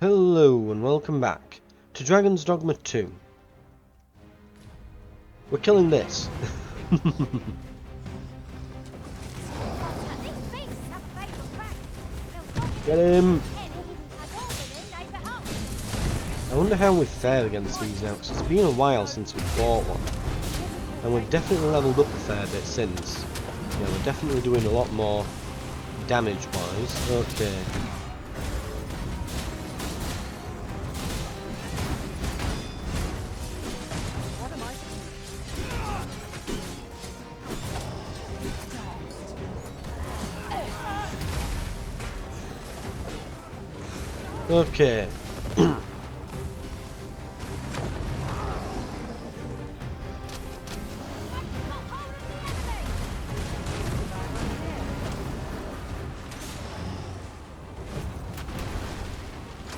Hello and welcome back to Dragon's Dogma 2. We're killing this. Get him! I wonder how we fare against these now, because it's been a while since we fought one. And we've definitely leveled up a fair bit since. Yeah, we're definitely doing a lot more damage-wise. Okay. Okay.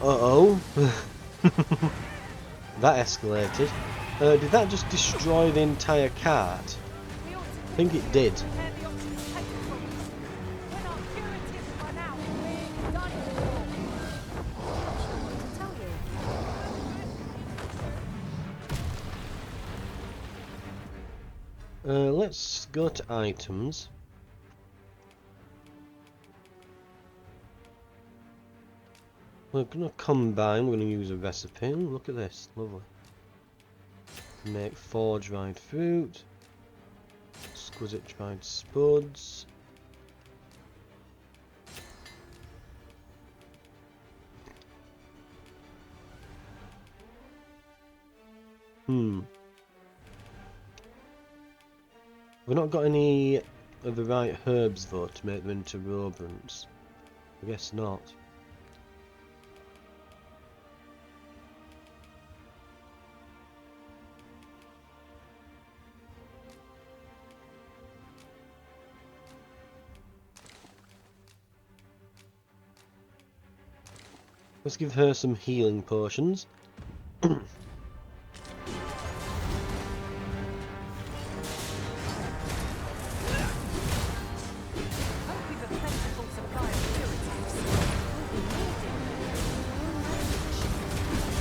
Uh-oh. That escalated. Did that just destroy the entire cart? I think it did. Let's go to items. We're going to combine, we're going to use a recipe. Look at this, lovely. Make 4 dried fruit. Exquisite dried spuds. We've not got any of the right herbs though to make them into robrants. I guess not. Let's give her some healing potions.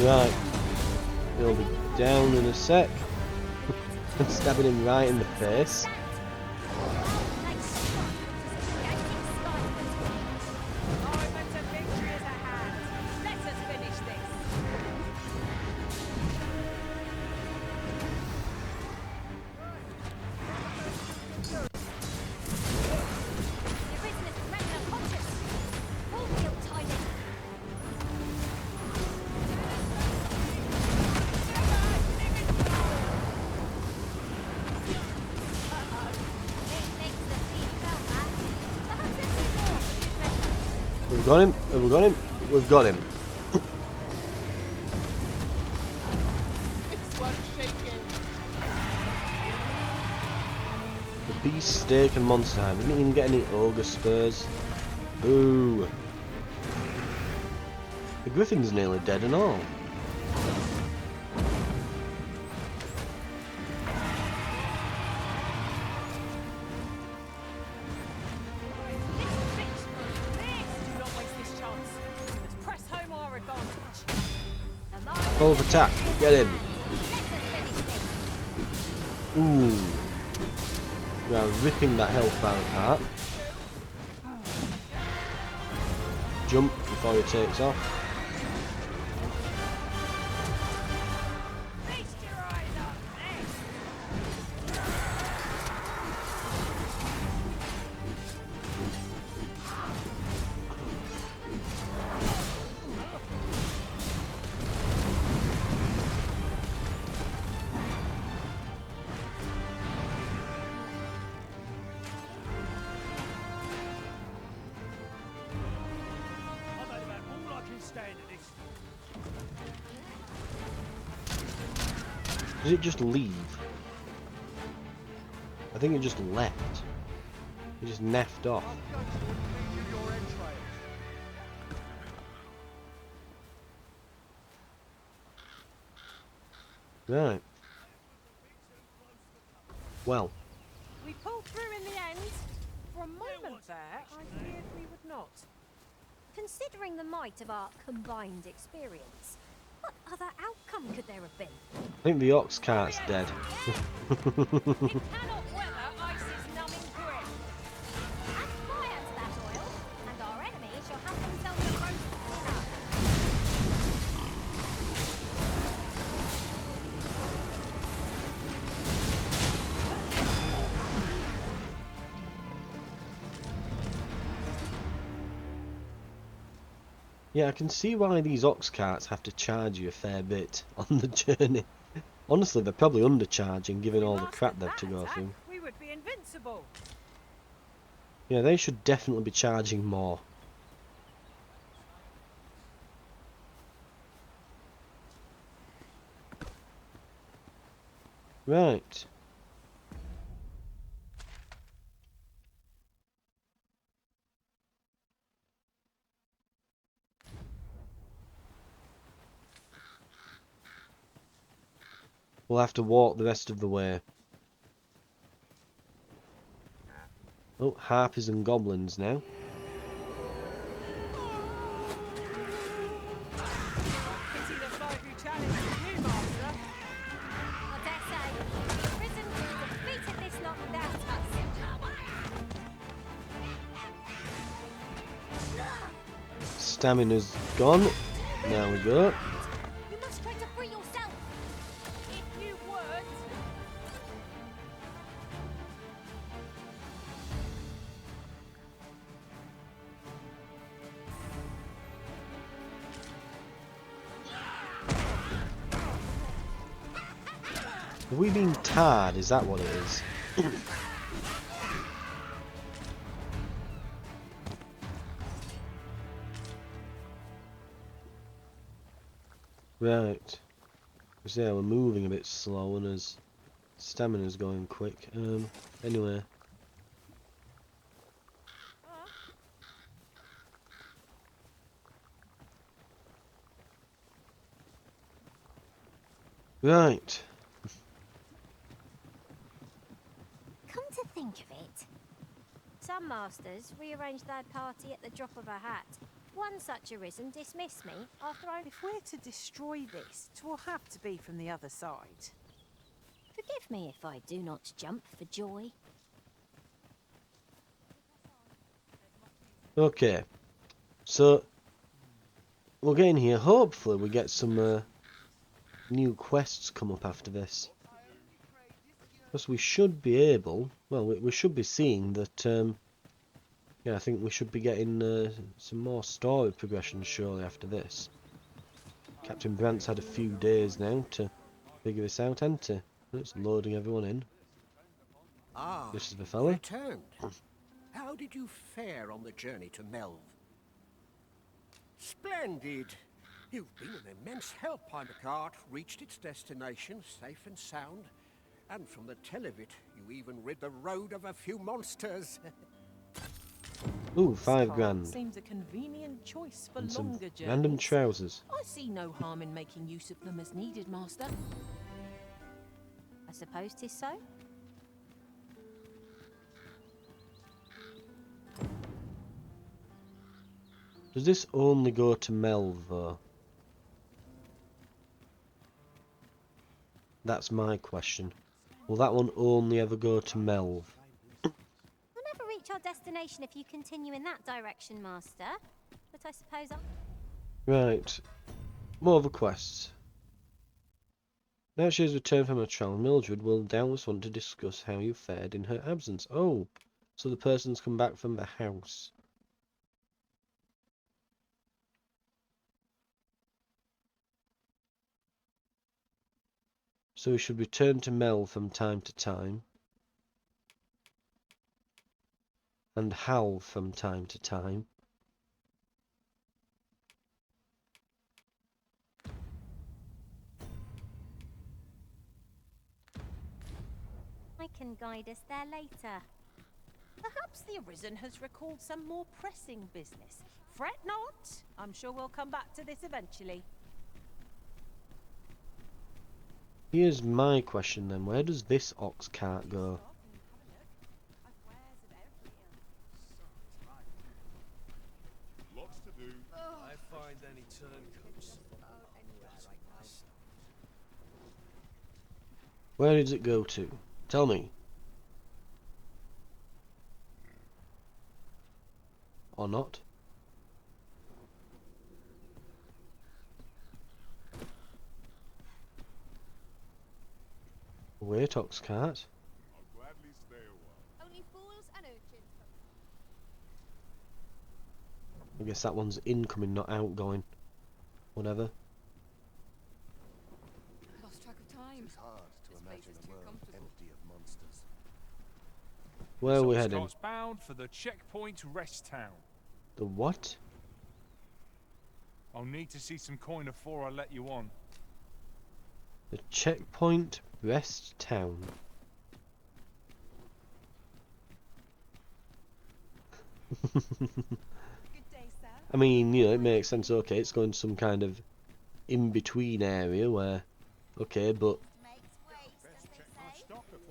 Right, he'll be down in a sec. And stabbing him right in the face. We've got him, have we got him? We've got him. The beast, steak and monster hide. We didn't even get any ogre spurs. Boo. The griffin's nearly dead and all. Full of attack, get him. Ooh. We are ripping that health out apart. Jump before he takes off. Did it just leave? I think it just left. It just naffed off. Right. Well. We pulled through in the end. For a moment there, I feared we would not. Considering the might of our combined experience, what other outcome could there have been? I think the ox cart's dead. It cannot weather ice's numbing grip. Add fire to that oil, and our enemies shall have themselves a roast dinner. Yeah, I can see why these ox carts have to charge you a fair bit on the journey. Honestly, they're probably undercharging given We all the crap mastered they've that to go attack, through. we would be invincible. Yeah, they should definitely be charging more. Right. We'll have to walk the rest of the way. Oh, harpies and goblins now. Pity the folk who challenged you, Master. I dare say, the Arisen will have defeated this lot without us. Stamina's gone. Now we go. You must try to free yourself. If you would. Have we been tarred? Is that what it is? Right. Because yeah, we're moving a bit slow and his stamina's going quick. Anyway. Right. Come to think of it, some masters rearrange their party at the drop of a hat. One such Arisen dismissed me after I... If we're to destroy this, 'twill have to be from the other side. Forgive me if I do not jump for joy. Okay. So we'll get in here. Hopefully we get some new quests come up after this. Because we should be able... Well, we should be seeing that... yeah, I think we should be getting some more story progression surely after this. Captain Brant's had a few days now to figure this out, hasn't he? It's loading everyone in. Ah, This is the you fella. returned. How did you fare on the journey to Melv? Splendid. You've been an immense help, I'm cart. Reached its destination safe and sound. And from the tell of it, you even rid the road of a few monsters. Ooh, This 5 cart grand. Seems a convenient choice for And some longer journeys. random trousers. I see no harm in making use of them as needed, Master. I suppose 'tis so. Does this only go to Melv though? That's my question. Will that one only ever go to Melv? We'll never reach our destination if you continue in that direction, Master. But I suppose Right. More of a quest. Now she has returned from her travel, Mildred will doubtless want to discuss how you fared in her absence. Oh, so the person's come back from the house. So we should return to Mel from time to time. And Hal from time to time. I can guide us there later. Perhaps the Arisen has recalled some more pressing business. Fret not. I'm sure we'll come back to this eventually. Here's my question then. Where does this ox cart go? Lots to do. Where does it go to? Tell me. Or not? Wait, Oxcart. Only fools and urchins. I guess that one's incoming, not outgoing. Whatever. I lost track of time. It's hard to This place imagine is a too world comfortable. empty of monsters. Where are we heading? Scott's bound for the checkpoint rest town. The what? I'll need to see some coin before I let you on. The checkpoint rest town. Good day, sir. I mean, you know, it makes sense. Okay, it's going to some kind of in-between area where, okay, but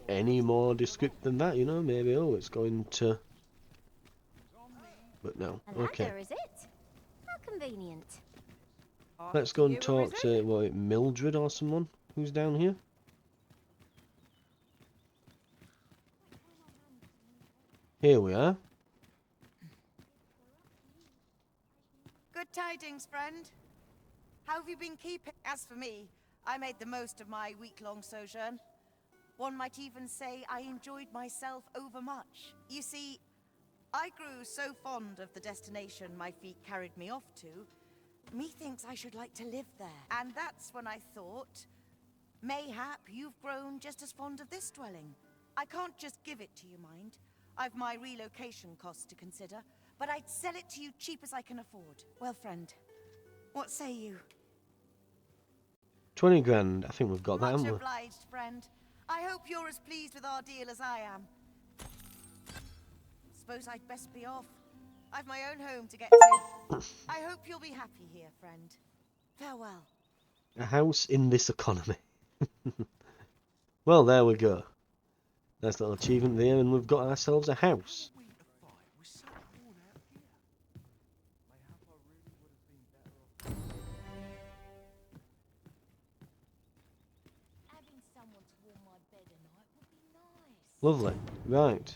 any more descriptive than that, you know, maybe, oh, it's going to, but no. A Okay, ladder, is it? How convenient. let's go and talk to, what, Mildred or someone who's down here. Here we are. Good tidings, friend. How have you been keeping? As for me, I made the most of my week-long sojourn. One might even say I enjoyed myself overmuch. You see, I grew so fond of the destination my feet carried me off to, methinks I should like to live there. And that's when I thought, mayhap you've grown just as fond of this dwelling. I can't just give it to you, mind. I've my relocation costs to consider, but I'd sell it to you cheap as I can afford. Well, friend, what say you? 20 grand. I think we've got that, Much haven't we? obliged, friend. I hope you're as pleased with our deal as I am. Suppose I'd best be off. I've my own home to get to. I hope you'll be happy here, friend. Farewell. A house in this economy. Well, there we go. Nice little achievement there, and we've got ourselves a house. We to fight. We're so worn out here. Mayhap I really would have been better off. Having someone to warm my bed at night would be nice. Lovely. Right.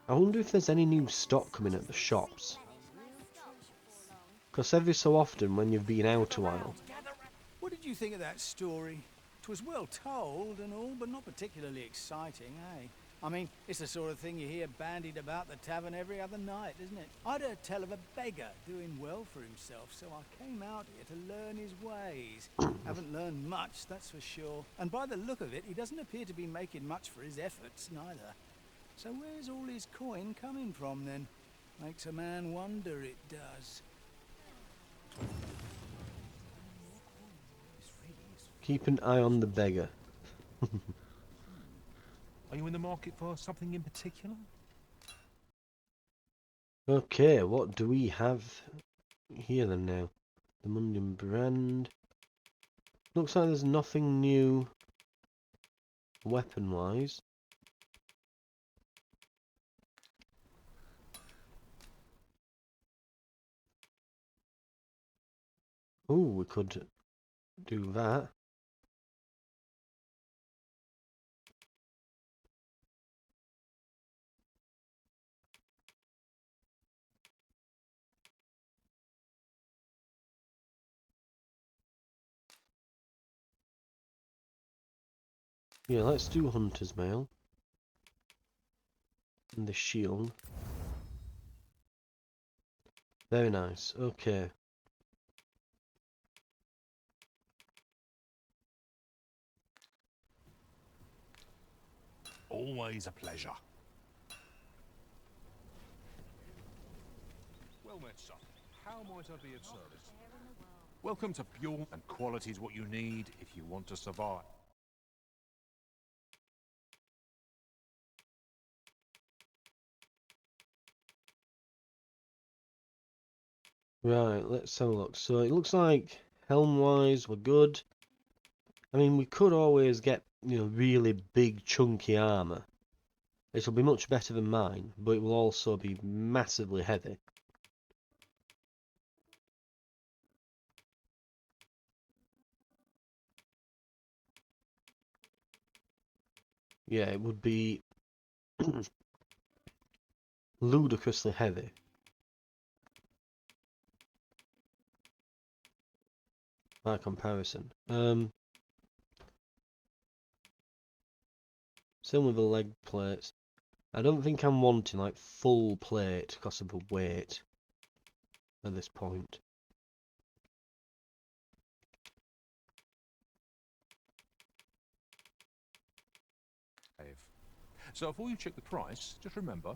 I wonder if there's any new stock coming at the shops. Because every so often when you've been out a while, What did you think of that story? 'Twas well told and all, but not particularly exciting, eh? I mean, it's the sort of thing you hear bandied about the tavern every other night, isn't it? I'd heard tell of a beggar doing well for himself, so I came out here to learn his ways. Haven't learned much, that's for sure. And by the look of it, he doesn't appear to be making much for his efforts, neither. So where's all his coin coming from, then? Makes a man wonder, it does. keep an eye on the beggar. Are you in the market for something in particular? Okay, what do we have here then now? The Mundian brand. Looks like there's nothing new weapon-wise. Oh, we could do that. Yeah, let's do Hunter's Mail. And the shield. Very nice. Okay. Always a pleasure. Well met, son. How might I be of service? Welcome to Pure, and quality is what you need if you want to survive. Right, let's have a look. So it looks like helm-wise we're good. I mean, we could always get you know, really big chunky armour. It'll be much better than mine, but it will also be massively heavy. Yeah, it would be ludicrously heavy. By comparison. Same with the leg plates. I don't think I'm wanting like full plate because of the weight at this point. So before you check the price, just remember.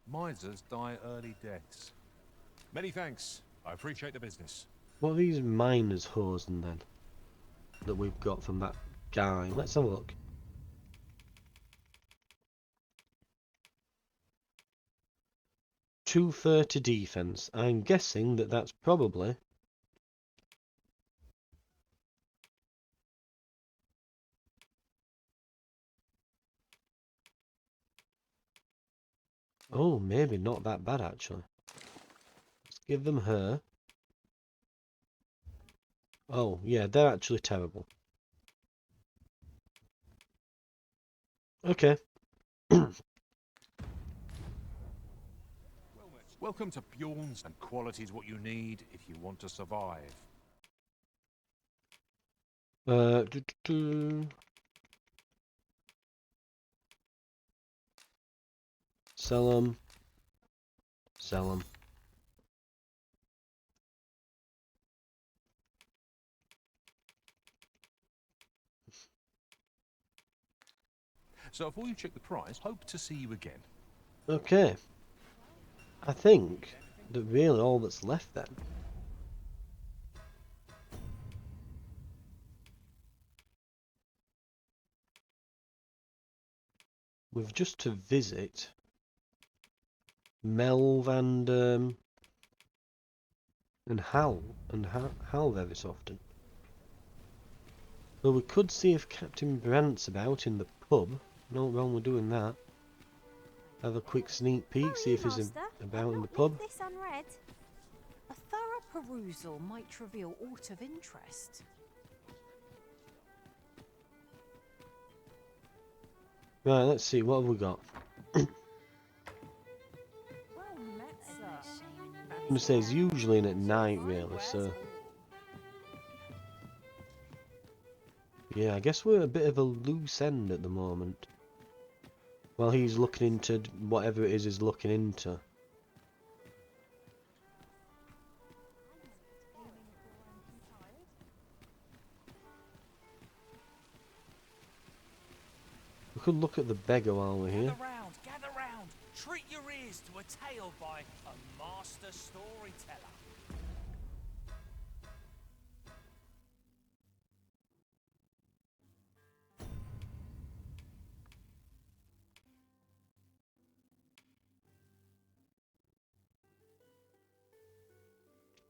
Misers die early deaths. Many thanks. I appreciate the business. What are these miners hosen then that we've got from that guy? Let's have a look. .230 defense. I'm guessing that that's probably oh, maybe not that bad actually. Let's give them her. Oh, yeah, they're actually terrible. Okay. Welcome to Bjorn's, and quality is what you need if you want to survive. Do, do, do. Sell them. Sell them. So before you check the price, hope to see you again. Okay. I think that really all that's left then we've just to visit Melv and Hal Hal very often. Well, we could see if Captain Brant's about in the pub. No wrong with doing that. Have a quick sneak peek, see if he's about in the pub. This unread. A thorough perusal might reveal aught of interest. Right, let's see, what have we got? Well met, sir. I'm gonna say it's usually in at night really, so yeah, I guess we're a bit of a loose end at the moment. While he's looking into whatever it is he's looking into. We could look at the beggar while we're here. Gather round. Treat your ears to a tale by a master storyteller.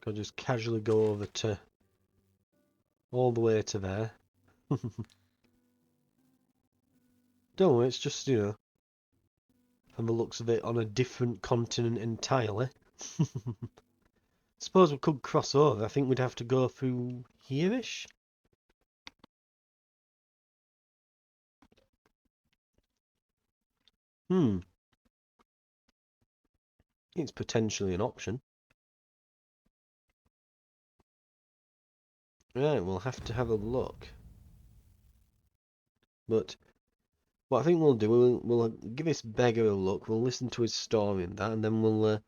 Could just casually go over to all the way to there. Don't worry, it's just, you know, from the looks of it, on a different continent entirely. Suppose we could cross over. I think we'd have to go through here-ish. It's potentially an option. Right, we'll have to have a look. But what I think we'll do, we'll give this beggar a look. We'll listen to his story and that, and then we'll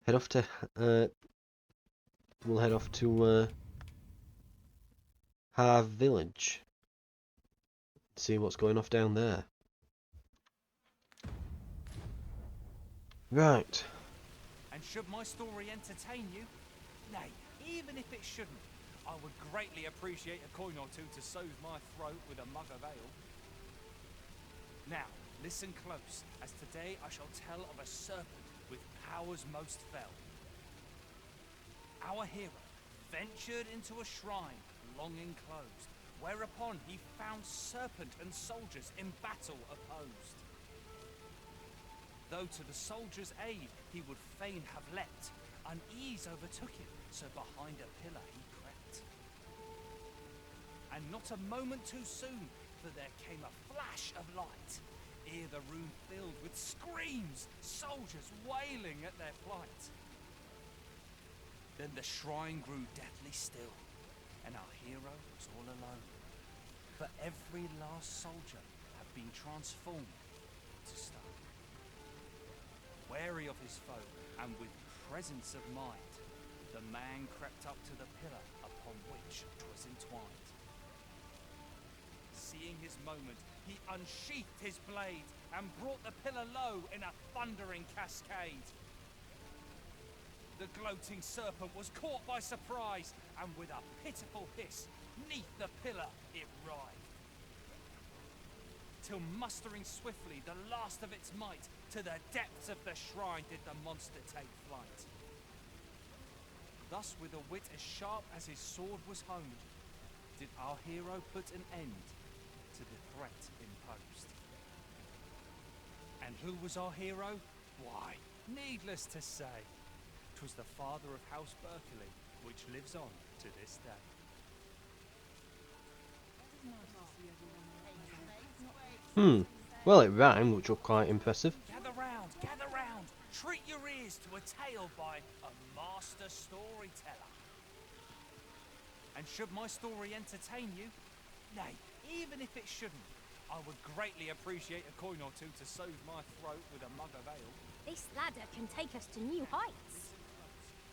head off to Harv Village. See what's going off down there. Right. And should my story entertain you, nay, even if it shouldn't, I would greatly appreciate a coin or two to soothe my throat with a mug of ale. Now, listen close, as today I shall tell of a serpent with powers most fell. Our hero ventured into a shrine long enclosed, whereupon he found serpent and soldiers in battle opposed. Though to the soldiers' aid he would fain have leapt, unease overtook him, so behind a pillar he crept. And not a moment too soon, for there came a flash of light, ere the room filled with screams, soldiers wailing at their plight. Then the shrine grew deathly still, and our hero was all alone, for every last soldier had been transformed to stone. Wary of his foe, and with presence of mind, the man crept up to the pillar upon which 'twas entwined. Seeing his moment, he unsheathed his blade, and brought the pillar low in a thundering cascade. The gloating serpent was caught by surprise, and with a pitiful hiss, 'neath the pillar it writhed. Till mustering swiftly the last of its might, to the depths of the shrine did the monster take flight. Thus, with a wit as sharp as his sword was honed, did our hero put an end to the threat imposed. And who was our hero? Why, needless to say, 'twas the father of House Berkeley, which lives on to this day. Well, it rhymed, which was quite impressive. Gather round, treat your ears to a tale by a master storyteller. And should my story entertain you, nay, even if it shouldn't, I would greatly appreciate a coin or two to soothe my throat with a mug of ale. This ladder can take us to new heights.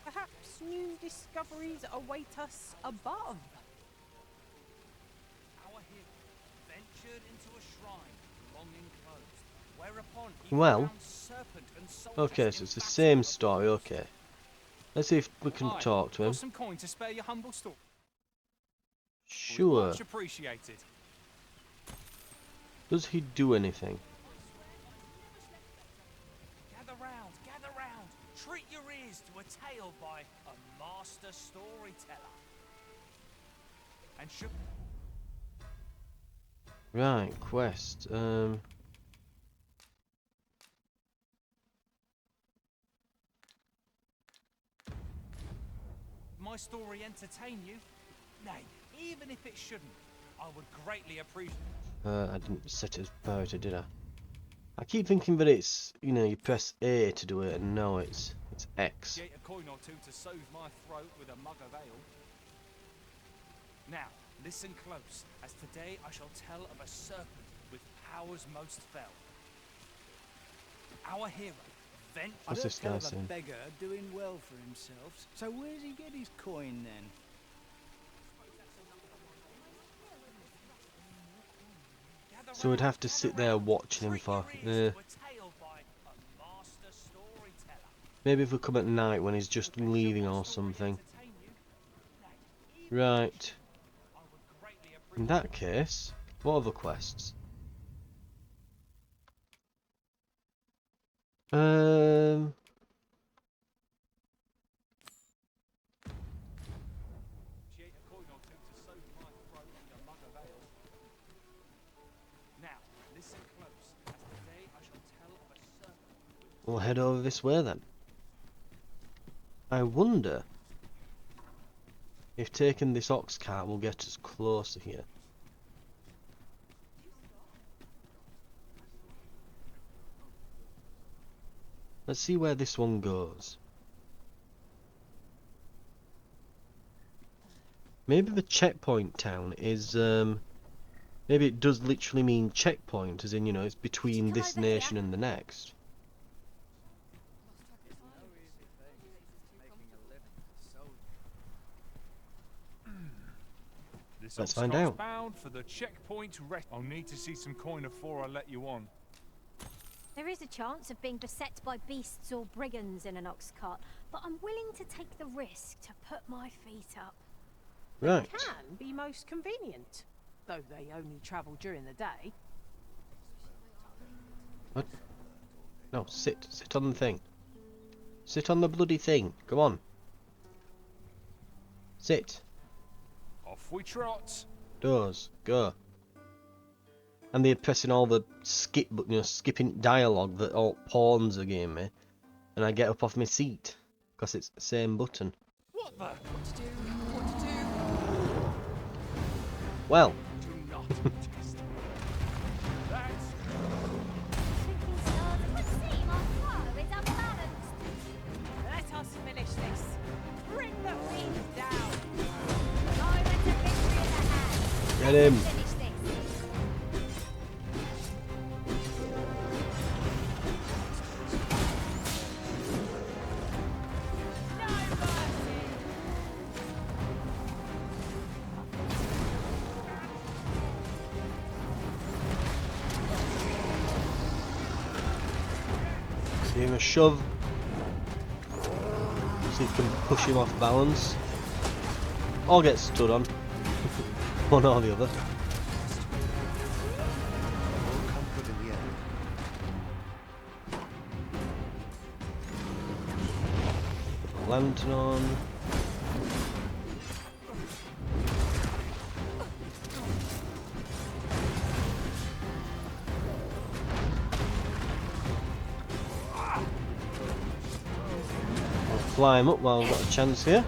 Perhaps new discoveries await us above. Our hero ventured into a shrine long enclosed, whereupon he Well, found serpent and soldiers okay, so in it's the battle same opposed. story, okay. Let's see if we can Aye, talk to him. got some coin to spare your humble store. Sure. Much appreciated. Does he do anything? Gather round, treat your ears to a tale by a master storyteller. And should Right, quest. my story entertain you? Nay, even if it shouldn't, I would greatly appreciate. I didn't set it as priority, did I? I keep thinking that it's, you know, you press A to do it, and no, it's X. A coin or two to soothe my throat with a mug of ale. Now, listen close, as today I shall tell of a serpent with powers most fell. Our hero ventured. What's this guy Tell of a saying? beggar doing well for himself. So where does he get his coin then? So we'd have to sit there watching him for. Maybe if we come at night when he's just leaving or something. Right. In that case, what other quests? We'll head over this way then. I wonder if taking this ox cart will get us closer here. Let's see where this one goes. Maybe the checkpoint town is, maybe it does literally mean checkpoint, as in, you know, it's between this nation and the next. Let's find out. Bound for the checkpoint. I'll need to see some coin before I let you on. There is a chance of being beset by beasts or brigands in an ox cart, but I'm willing to take the risk to put my feet up. Right. Can be most convenient, though they only travel during the day. What? No, sit on the thing. Sit on the bloody thing. Come on. Sit. Off we trot. Doors. Go. And they're pressing all the skip button, skipping dialogue that all pawns are giving me. And I get up off my seat. Because it's the same button. What the? What to do? What to do? Well. Do not test. That's Shooting stars, it would seem our flow is unbalanced. Let us finish this. Bring the wind down. Moment of victory in the hand. Get him. Finish this. No mercy. Give him a shove. See if you can push him off balance. Or get stood on. One or the other. Put the lantern on. I'll climb up while I've got a chance here.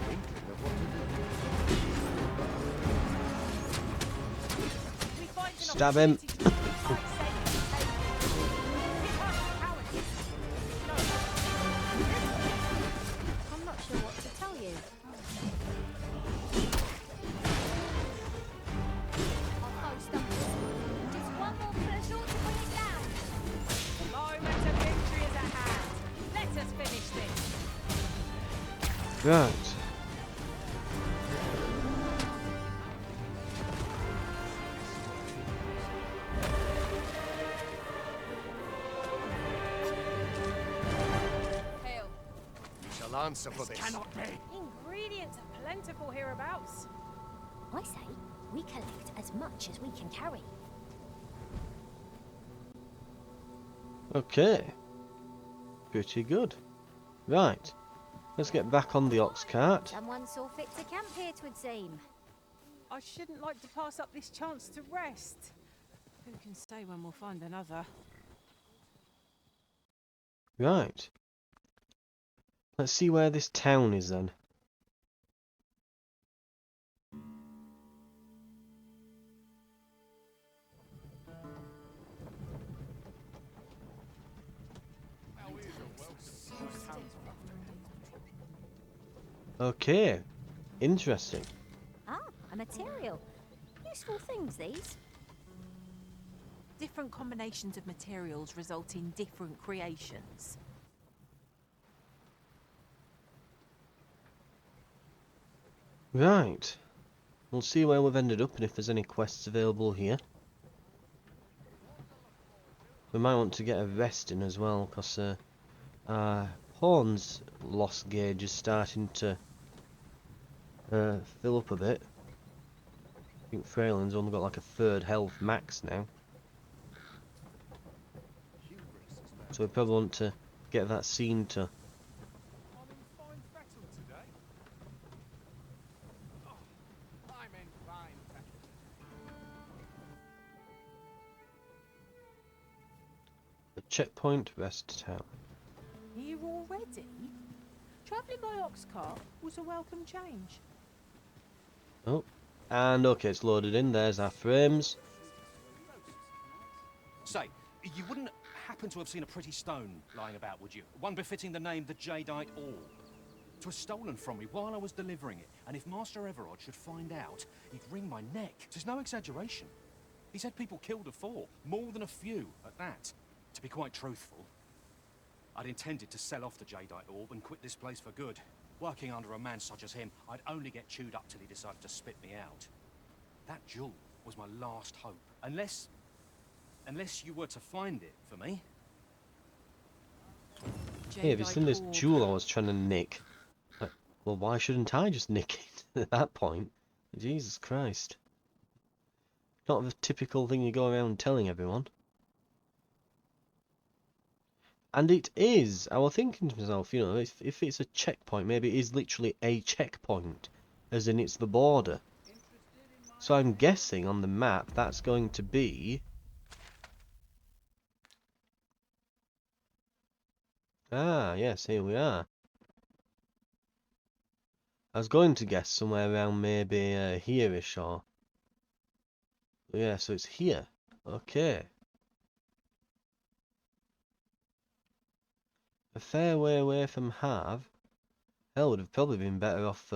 We find an Stab him. opportunity to fight safely. Hit us, cowardice. No. I'm not sure what to tell you. Our foe stumbles. Just one more push or to bring it down. The moment of victory is at hand. Let us finish this. Right. Hail. You shall answer for this. cannot be. Ingredients are plentiful hereabouts. I say we collect as much as we can carry. Okay. Pretty good. Right. Let's get back on the ox cart. Someone saw fit to camp here, 'twould seem. I shouldn't like to pass up this chance to rest. Who can say when we'll find another? Right. Let's see where this town is then. Okay. Interesting. Ah, a material. Useful things, these. Different combinations of materials result in different creations. Right. We'll see where we've ended up and if there's any quests available here. We might want to get a rest in as well, because Horn's loss gauge is starting to fill up a bit. I think Freyland's only got like a third health max now. So we probably want to get that scene to... I'm in fine fettle today. Oh, I'm in fine fettle. the checkpoint rest town. Here already? Travelling by ox cart was a welcome change. Oh, and okay, it's loaded in. There's our frames. Say, you wouldn't happen to have seen a pretty stone lying about, would you? One befitting the name the Jadeite Orb. It was stolen from me while I was delivering it, and if Master Everard should find out, he'd wring my neck. There's no exaggeration. He said people killed afore, more than a few at that. To be quite truthful, I'd intended to sell off the Jadeite Orb and quit this place for good. Working under a man such as him, I'd only get chewed up till he decided to spit me out. That jewel was my last hope. Unless you were to find it for me. Hey, have you seen this jewel I was trying to nick? Well, why shouldn't I just nick it at that point? Jesus Christ. Not the typical thing you go around telling everyone. And it is. I was thinking to myself, you know, if it's a checkpoint, maybe it is literally a checkpoint, as in it's the border. So I'm guessing on the map that's going to be... Ah, yes, here we are. I was going to guess somewhere around maybe here-ish or... Yeah, so it's here. Okay. A fair way away from Harve. Hell, would have probably been better off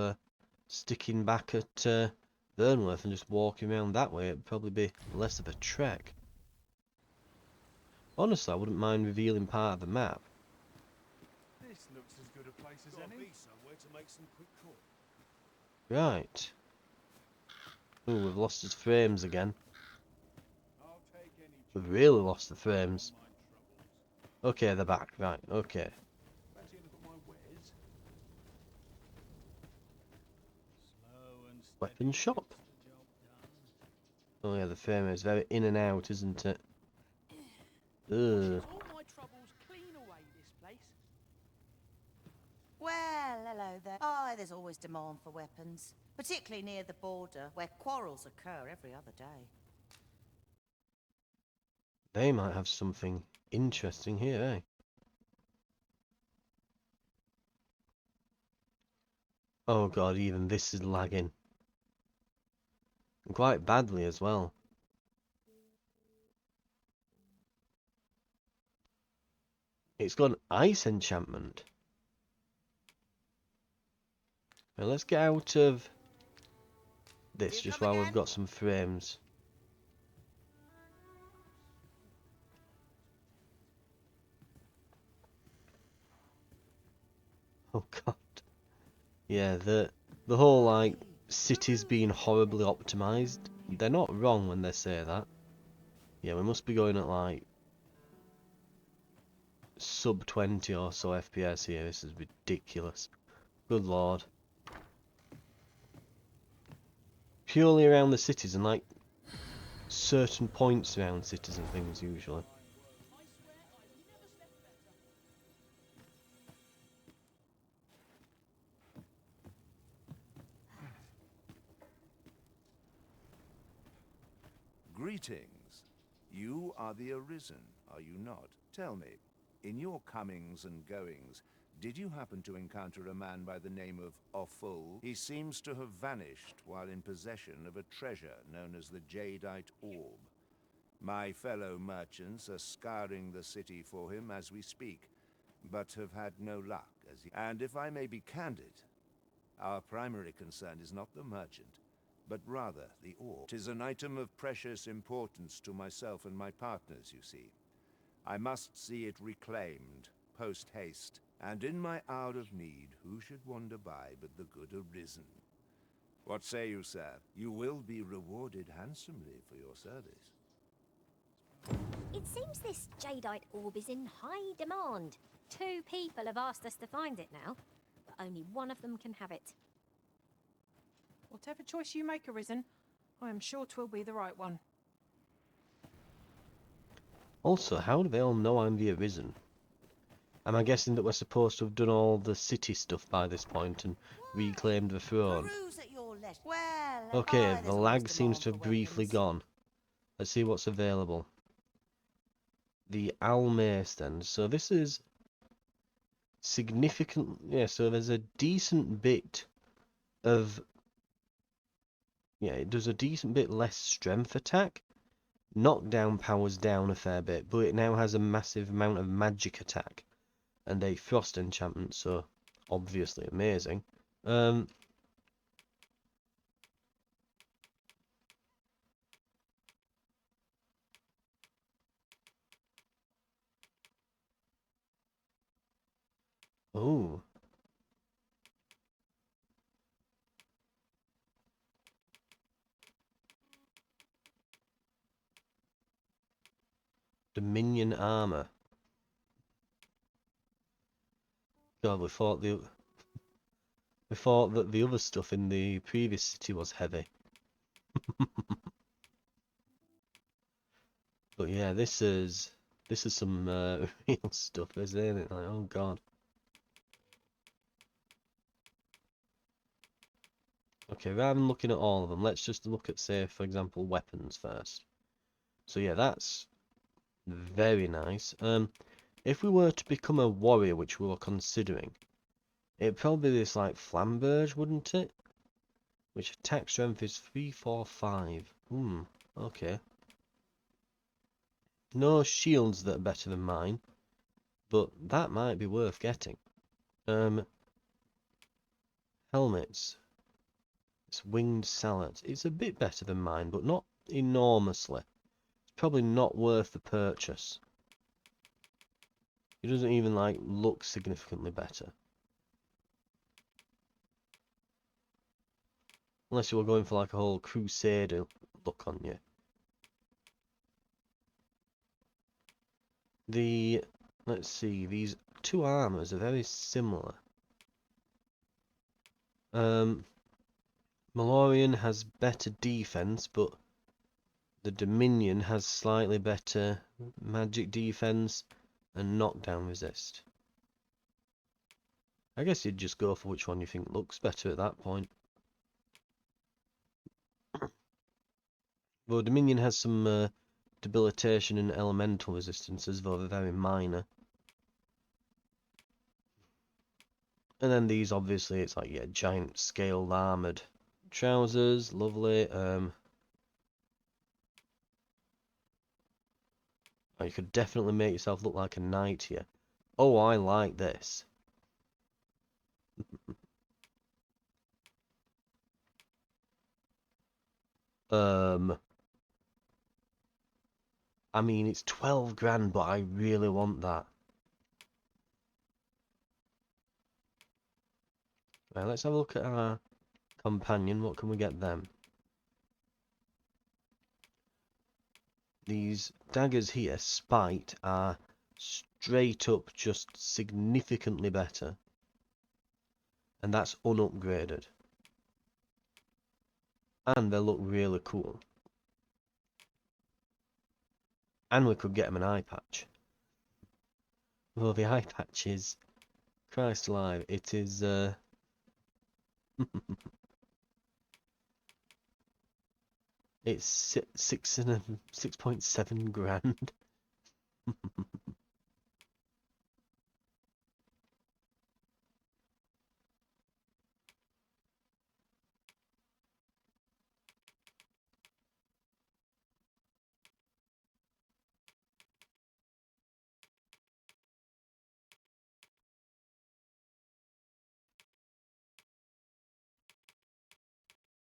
sticking back at Burnworth and just walking around that way. It'd probably be less of a trek. Honestly, I wouldn't mind revealing part of the map. This looks as good a place as any. Right. Ooh, we've lost his frames again. We've really lost the frames. Okay, they're back. Right, okay. Weapon shop. Oh yeah, the frame is very in and out, isn't it? Ugh. Well, hello there. Oh, there's always demand for weapons, particularly near the border, where quarrels occur every other day. They might have something interesting here, eh? Oh god, even this is lagging. And quite badly as well. It's got an ice enchantment. Now let's get out of this just while we've got some frames. Oh god. Yeah, the whole like cities being horribly optimized. They're not wrong when they say that. Yeah, we must be going at like sub 20 or so FPS here. This is ridiculous. Good lord. Purely around the cities and like certain points around cities and things usually. Greetings. You are the Arisen, are you not? Tell me, in your comings and goings, did you happen to encounter a man by the name of Offul? He seems to have vanished while in possession of a treasure known as the Jadeite Orb. My fellow merchants are scouring the city for him as we speak, but have had no luck as yet. And if I may be candid, our primary concern is not the merchant, but rather the orb. 'Tis an item of precious importance to myself and my partners, you see. I must see it reclaimed, post-haste, and in my hour of need, who should wander by but the good Arisen? What say you, sir? You will be rewarded handsomely for your service. It seems this jadeite orb is in high demand. 2 people have asked us to find it now, but only one of them can have it. Whatever choice you make, Arisen, I am sure 'twill be the right one. Also, how do they all know I'm the Arisen? Am I guessing that we're supposed to have done all the city stuff by this point and reclaimed the throne? Well, Okay, the lag seems to have briefly gone. Let's see what's available. The Almace then. So this is significant. Yeah, so there's a decent bit of... Yeah, it does a decent bit less strength attack. Knockdown powers down a fair bit, but it now has a massive amount of magic attack. And a frost enchantment, so obviously amazing. Oh. Dominion armor. God, we thought that the other stuff in the previous city was heavy. But yeah, this is This is some real stuff, isn't it? Like, oh god. Okay, rather than looking at all of them, let's just look at, say, for example, weapons first. So yeah, that's very nice. If we were to become a warrior, which we were considering, it'd probably be this, like, flamberge, wouldn't it? Which attack strength is 3, 4, 5. Okay. No shields that are better than mine, but that might be worth getting. Helmets. It's winged salad. It's a bit better than mine, but not enormously. It's probably not worth the purchase. It doesn't even, like, look significantly better. Unless you were going for, like, a whole crusader look on you. Let's see, these two armors are very similar. Malorian has better defense, but the Dominion has slightly better magic defense and knockdown resist. I guess you'd just go for which one you think looks better at that point. Well, Dominion has some debilitation and elemental resistances, though they're very minor. And then these, obviously, it's like, yeah, giant scaled armoured trousers, lovely. Oh, you could definitely make yourself look like a knight here. Oh, I like this. I mean, it's 12 grand, but I really want that. Right, let's have a look at our companion. What can we get them? These daggers here, spite, are straight up just significantly better. And that's unupgraded. And they look really cool. And we could get them an eye patch. Well, the eye patch is... Christ alive, it is... It's 6.7 grand.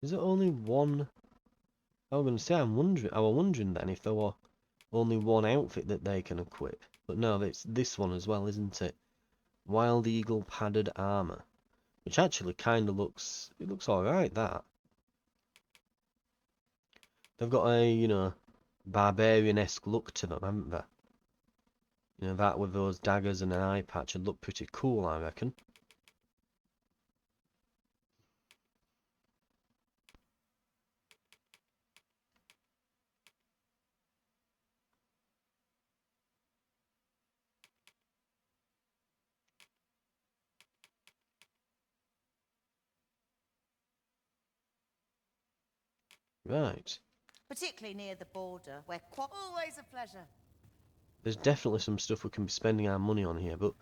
Is it only one? I was going to say, I was wondering then if there were only one outfit that they can equip. But no, it's this one as well, isn't it? Wild Eagle padded armor. Which actually kind of looks... It looks alright, that. They've got a, you know, barbarian-esque look to them, haven't they? You know, that with those daggers and an eye patch would look pretty cool, I reckon. Right. Particularly near the border, where always a pleasure. There's definitely some stuff we can be spending our money on here, but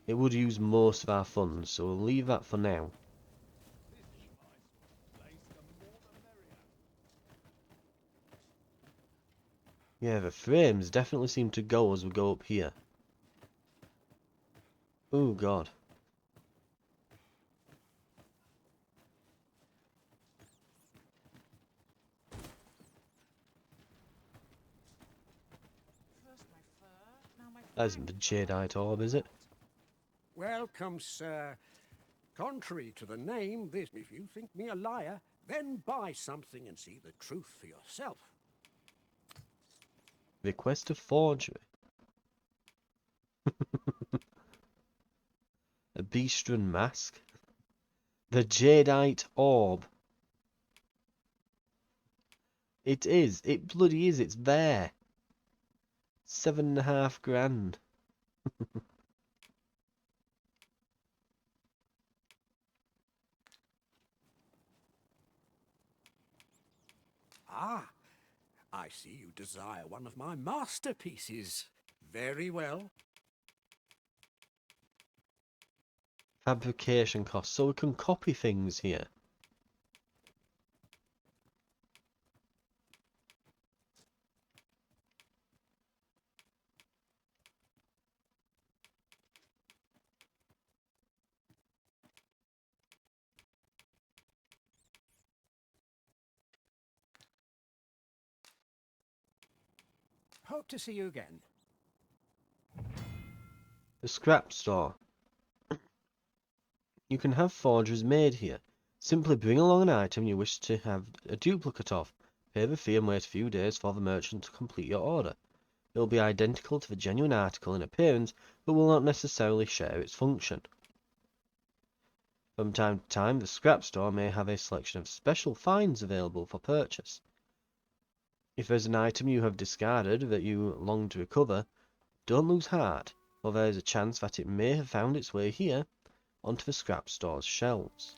it would use most of our funds, so we'll leave that for now. Yeah, the frames definitely seem to go as we go up here. Oh god. That isn't the Jadeite orb, is it? Welcome, sir. Contrary to the name, this, if you think me a liar, then buy something and see the truth for yourself. Request a forgery. A Beastren mask. The Jadeite orb. It is. It bloody is. It's there. 7.5 grand. Ah, I see you desire one of my masterpieces. Very well. Fabrication costs, so we can copy things here. Hope to see you again. The scrap store. You can have forgeries made here. Simply bring along an item you wish to have a duplicate of. Pay the fee and wait a few days for the merchant to complete your order. It will be identical to the genuine article in appearance, but will not necessarily share its function. From time to time, the scrap store may have a selection of special finds available for purchase. If there's an item you have discarded that you long to recover, don't lose heart, for there is a chance that it may have found its way here, onto the scrap store's shelves.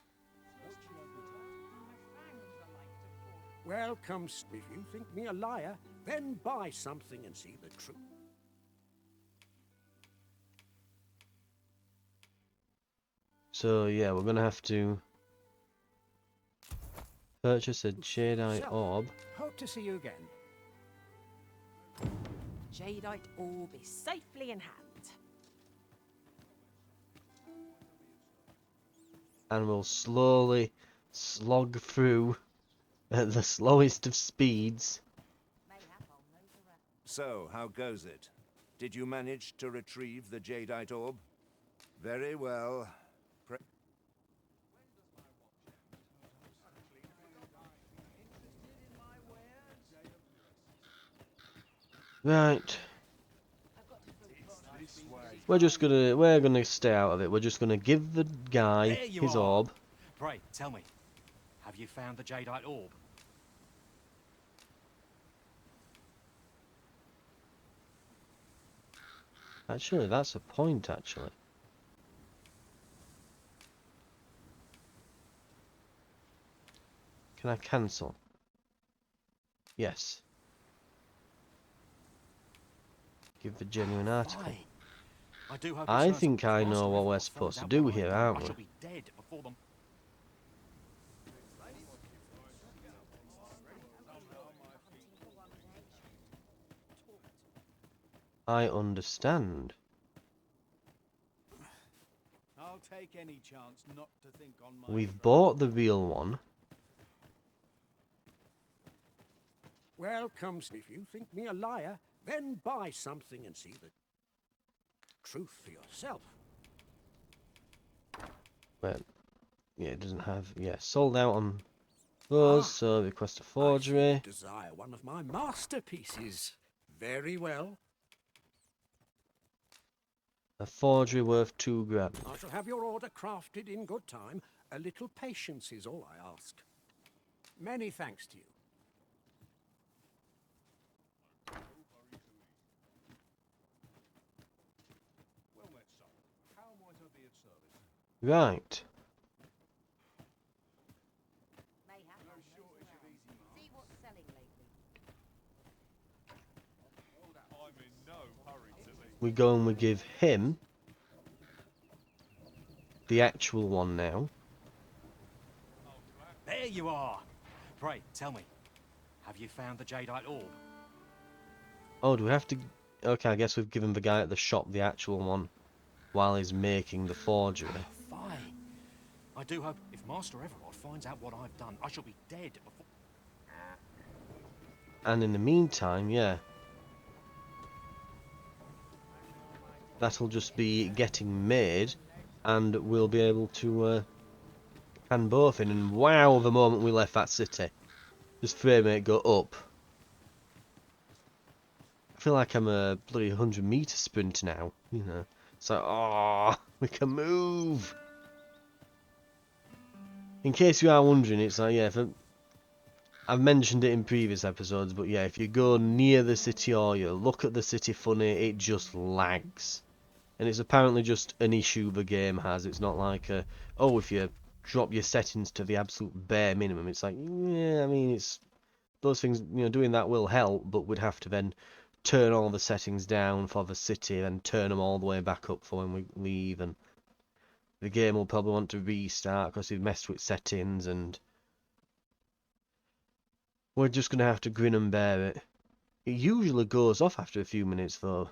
Welcome. If you think me a liar, then buy something and see the truth. So yeah, we're gonna have to purchase a jadeite orb. Hope to see you again. Jadeite orb is safely in hand. And we'll slowly slog through at the slowest of speeds. So, how goes it? Did you manage to retrieve the jadeite orb? Very well. Right. We're gonna stay out of it. We're just gonna give the guy his orb. Pray, tell me, have you found the jadeite orb? Actually, that's a point, actually. Can I cancel? Yes. Give the genuine article. I think I know what we're supposed to do here, aren't we? I understand. I'll take any chance not to think on my... We've bought the real one. Welcome. If you think me a liar, then buy something and see the truth for yourself. Well, yeah, it doesn't have... Yeah, sold out on those, so request a forgery. I desire one of my masterpieces. Very well. A forgery worth 2 grand. I shall have your order crafted in good time. A little patience is all I ask. Many thanks to you. Well met, son. How might I be of service? Right. See what's selling lately. I'm in no hurry to leave. We go and we give him the actual one now. There you are. Pray, tell me, have you found the jadeite orb? Oh, do we have to... Okay, I guess we've given the guy at the shop the actual one while he's making the forgery. Fine. I do hope if Master Everard finds out what I've done, I shall be dead before... And in the meantime, yeah. That'll just be getting made, and we'll be able to hand both in. And wow, the moment we left that city, just frame rate go up. I feel like I'm a bloody 100-meter sprinter now, you know. It's like, oh, we can move. In case you are wondering, it's like, yeah, I've mentioned it in previous episodes, but yeah, if you go near the city or you look at the city funny, it just lags. And it's apparently just an issue the game has. It's not like, oh, if you drop your settings to the absolute bare minimum, it's like, yeah, I mean, it's those things, you know, doing that will help, but we'd have to then turn all the settings down for the city, then turn them all the way back up for when we leave, and the game will probably want to restart because we've messed with settings, and we're just going to have to grin and bear it. It usually goes off after a few minutes though,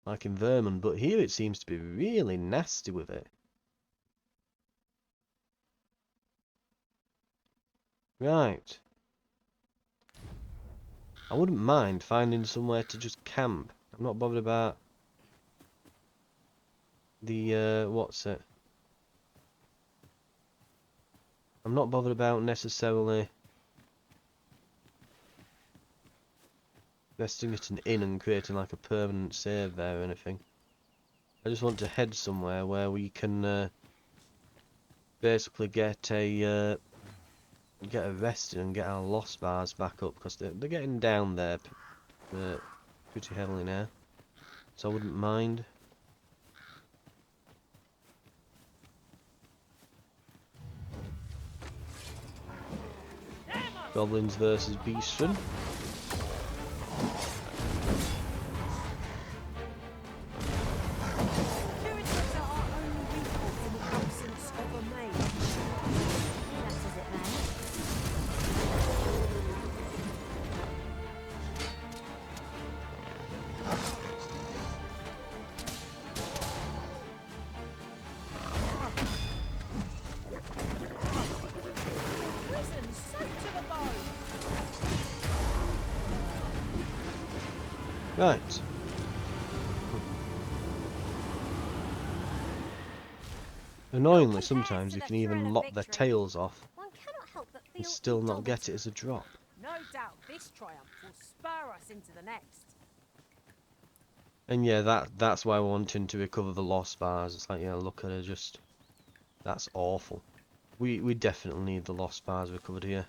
like in Vermin, but here it seems to be really nasty with it. Right. I wouldn't mind finding somewhere to just camp. I'm not bothered about the, what's it? I'm not bothered about necessarily investing it in an inn and creating like a permanent save there or anything. I just want to head somewhere where we can basically get a rest in and get our lost bars back up, because they're getting down there pretty heavily now. So I wouldn't mind. Goblins versus Beastren. Right. Annoyingly, sometimes you can even lop their tails off and still not get it as a drop. No doubt this triumph will spur us into the next. And yeah, that's why we're wanting to recover the lost bars. It's like, yeah, look at it, just... That's awful. We definitely need the lost bars recovered here.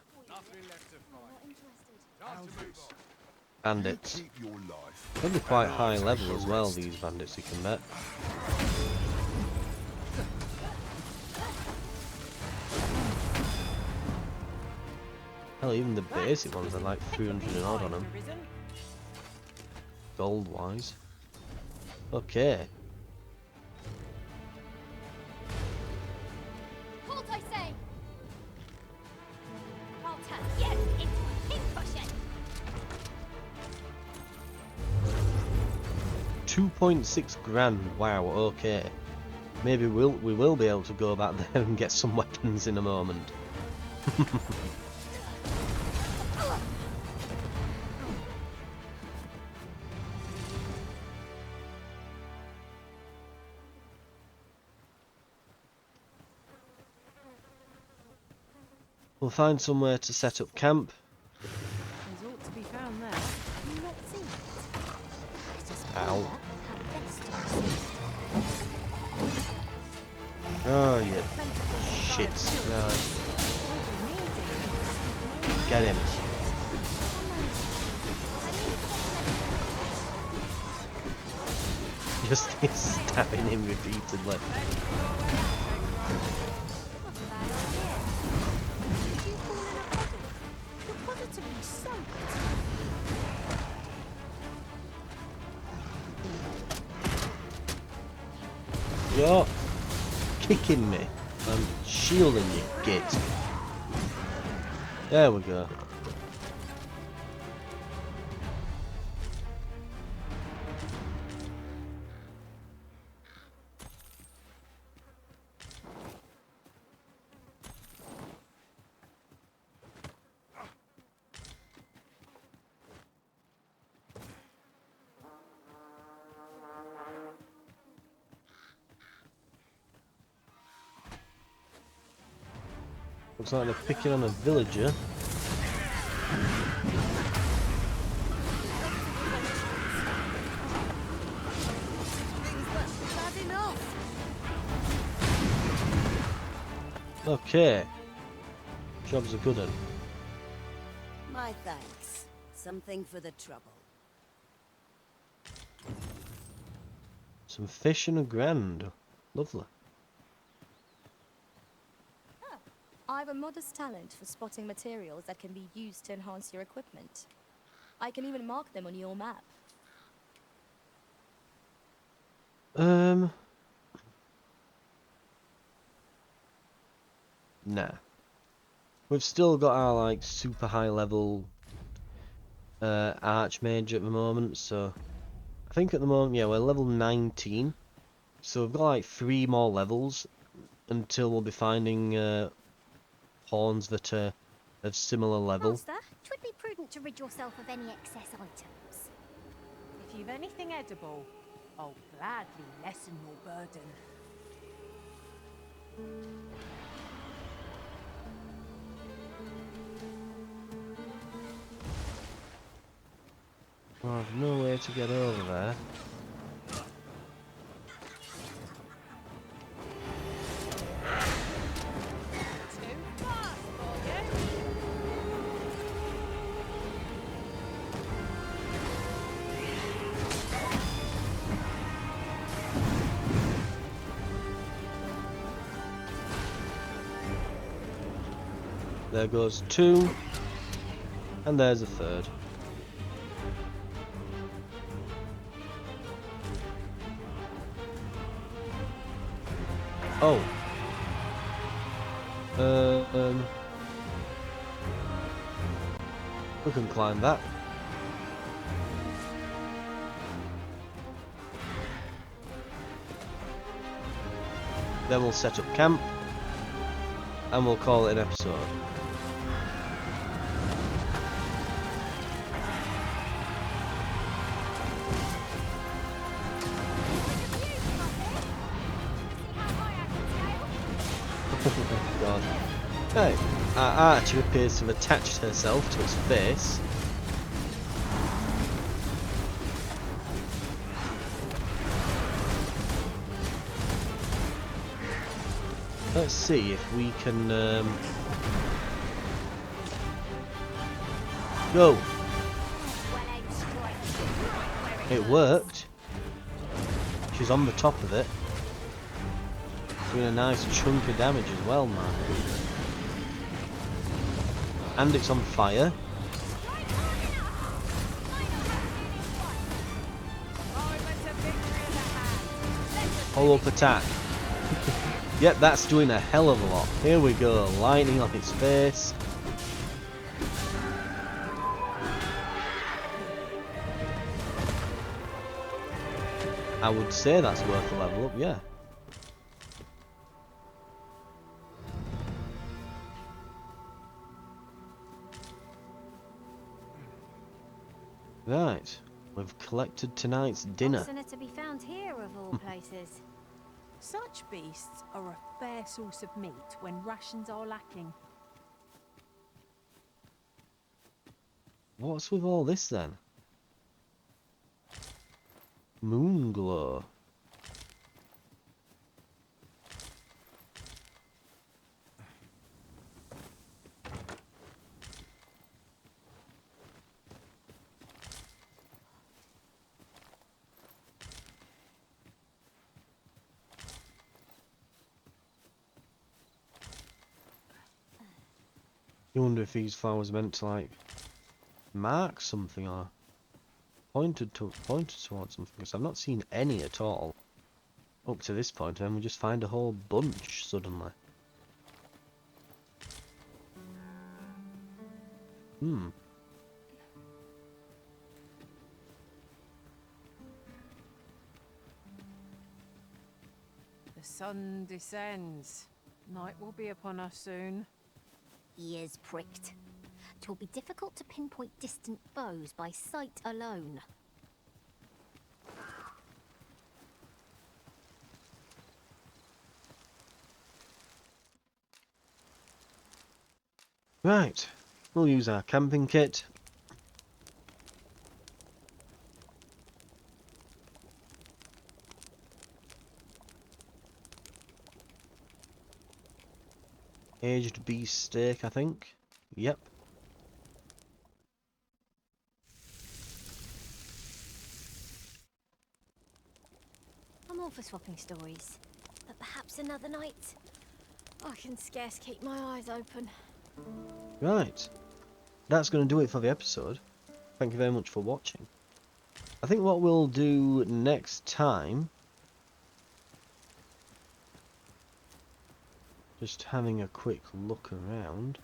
Bandits. Probably quite high level as well, these bandits, you can bet. Hell, even the basic ones are like 300 and odd on them. Gold-wise. Okay. Halt, I say! Alter, yes, it's pincushion! 2.6 grand, wow, okay. Maybe we will be able to go back there and get some weapons in a moment. We'll find somewhere to set up camp. There's ought to be found there. Have you not seen it? Ow. Oh, yeah. Shit. Right. Get him. Just stabbing him repeatedly. You're kicking me and shielding you, git. There we go. Looks like they're picking on a villager. Okay. Job's a good one. My thanks. Something for the trouble. Some fish and a grand. Lovely. I have a modest talent for spotting materials that can be used to enhance your equipment. I can even mark them on your map. Nah. We've still got our like super high level archmage at the moment, so I think at the moment, yeah, we're level 19. So we've got like 3 more levels until we'll be finding horns that are of similar level. Master, 'twould be prudent to rid yourself of any excess items. If you've anything edible, I'll gladly lessen your burden. Well, I've no way to get over there. Too fast for you. There goes 2, and there's a 3rd. Oh. We can climb that. Then we'll set up camp, and we'll call it an episode. God. Hey, our archer appears to have attached herself to its face. Let's see if we can go. It worked. She's on the top of it. Doing a nice chunk of damage as well, man. And it's on fire. Follow-up attack. Yep, that's doing a hell of a lot. Here we go, lightning on its face. I would say that's worth a level up, yeah. Right, we've collected tonight's dinner. What's in it to be found here, of all places? Such beasts are a fair source of meat when rations are lacking. What's with all this then? Moonglow. You wonder if these flowers meant to like mark something or pointed towards something, because I've not seen any at all up to this point, and we just find a whole bunch suddenly. The sun descends. Night will be upon us soon. Ears pricked. 'Twill be difficult to pinpoint distant foes by sight alone. Right, we'll use our camping kit. Aged beef steak, I think. Yep. for swapping stories. But perhaps another night. I can scarce keep my eyes open. Right. That's going to do it for the episode. Thank you very much for watching. I think what we'll do next time... Just having a quick look around.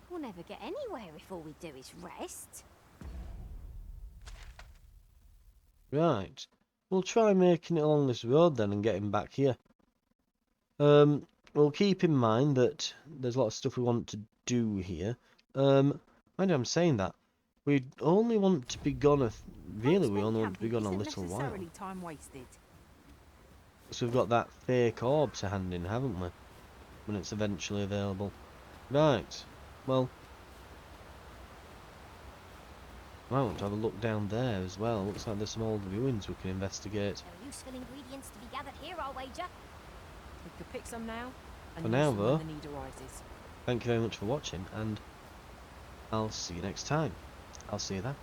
We'll never get anywhere if all we do is rest. Right. We'll try making it along this road then and getting back here. We'll keep in mind that there's a lot of stuff we want to do here. Mind you, I'm saying that. We only want to be gone really we only want to be gone a little while. Time wasted. So we've got that fake orb to hand in, haven't we? When it's eventually available. Right. Well, I want to have a look down there as well. Looks like there's some old ruins we can investigate. There are useful ingredients to be gathered here, I'll wager. We could pick some now. And For now, use them though, when the need arises. thank you very much for watching, and I'll see you next time. I'll see you then.